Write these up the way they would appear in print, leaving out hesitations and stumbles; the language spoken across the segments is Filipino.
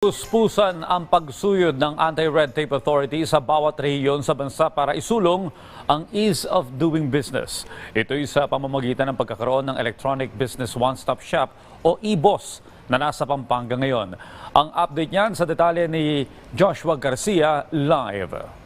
Puspusan ang pagsuyod ng Anti-Red Tape Authority sa bawat rehiyon sa bansa para isulong ang ease of doing business. Ito'y sa pamamagitan ng pagkakaroon ng Electronic Business One-Stop Shop o EBOS na nasa Pampanga ngayon. Ang update niyan sa detalye ni Joshua Garcia live.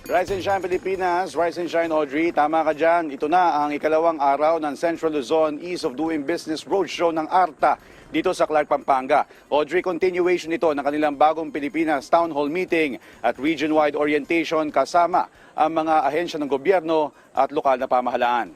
Rise and Shine Pilipinas, Rise and Shine Audrey, tama ka dyan. Ito na ang ikalawang araw ng Central Luzon Ease of Doing Business Roadshow ng ARTA dito sa Clark, Pampanga. Audrey, continuation ito ng kanilang bagong Pilipinas Town Hall Meeting at region-wide orientation kasama ang mga ahensya ng gobyerno at lokal na pamahalaan.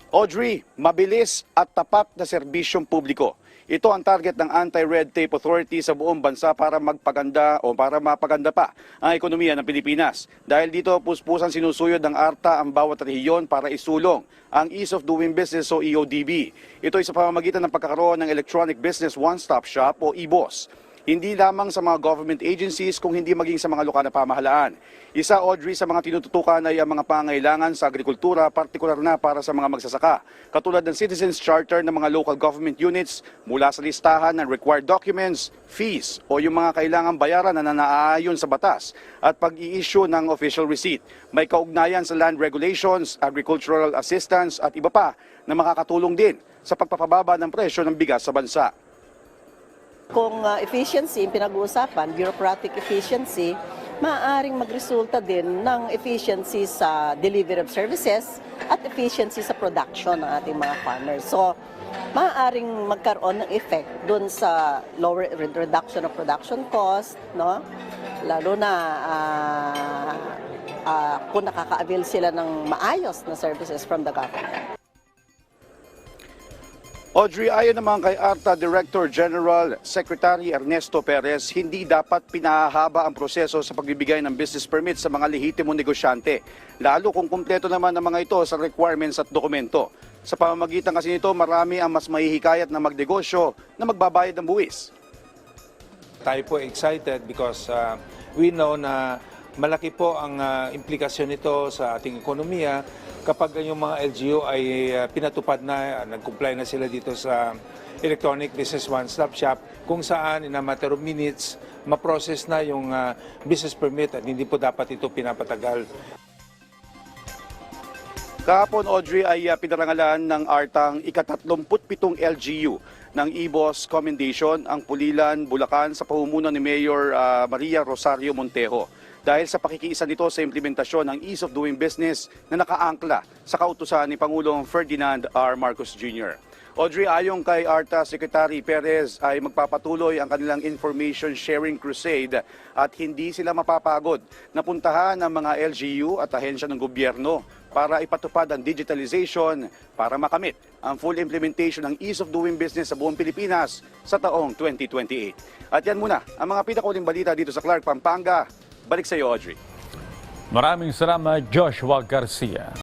Audrey, mabilis at tapat na serbisyong publiko. Ito ang target ng Anti-Red Tape Authority sa buong bansa para magpaganda o para mapaganda pa ang ekonomiya ng Pilipinas. Dahil dito, puspusan sinusuyod ng ARTA ang bawat rehiyon para isulong ang Ease of Doing Business o EODB. Ito ay sa pamamagitan ng pagkakaroon ng Electronic Business One-Stop Shop o EBOS. Hindi lamang sa mga government agencies kung hindi maging sa mga lokal na pamahalaan. Isa, Audrey, sa mga tinututukan ay ang mga pangailangan sa agrikultura, partikular na para sa mga magsasaka. Katulad ng Citizens Charter ng mga local government units mula sa listahan ng required documents, fees o yung mga kailangang bayaran na naaayon sa batas at pag-i-issue ng official receipt. May kaugnayan sa land regulations, agricultural assistance at iba pa na makakatulong din sa pagpapababa ng presyo ng bigas sa bansa. Kung efficiency, pinag-uusapan, bureaucratic efficiency, maaaring magresulta din ng efficiency sa delivery of services at efficiency sa production ng ating mga farmers. So, maaaring magkaroon ng effect dun sa lower reduction of production cost, no? Lalo na kung nakaka-avail sila ng maayos na services from the government. Audrey, ayon naman kay ARTA Director General Secretary Ernesto Perez, hindi dapat pinahahaba ang proseso sa pagbibigay ng business permit sa mga lehitimong negosyante, lalo kung kumpleto naman ang mga ito sa requirements at dokumento. Sa pamamagitan kasi nito, marami ang mas mahihikayat na magnegosyo na magbabayad ng buwis. Tayo po excited because we know na malaki po ang implikasyon nito sa ating ekonomiya kapag yung mga LGU ay pinatupad na, nag-comply na sila dito sa Electronic Business One-Stop Shop kung saan in a matter of minutes ma-process na yung business permit at hindi po dapat ito pinapatagal. Kahapon, Audrey, ay pinarangalan ng ARTA ang ika-37 LGU ng EBOS Commendation ang Pulilan, Bulacan sa pamumuno ni Mayor Maria Rosario Montejo. Dahil sa pakikiisa nito sa implementasyon ng Ease of Doing Business na nakaangkla sa kautusan ni Pangulong Ferdinand R. Marcos Jr. Audrey, ayon kay ARTA Secretary Perez ay magpapatuloy ang kanilang information sharing crusade at hindi sila mapapagod na puntahan ng mga LGU at ahensya ng gobyerno para ipatupad ang digitalization para makamit ang full implementation ng Ease of Doing Business sa buong Pilipinas sa taong 2028. At yan muna ang mga pinakauling balita dito sa Clark, Pampanga. Balik sa iyo, Audrey. Maraming salamat, Joshua Garcia.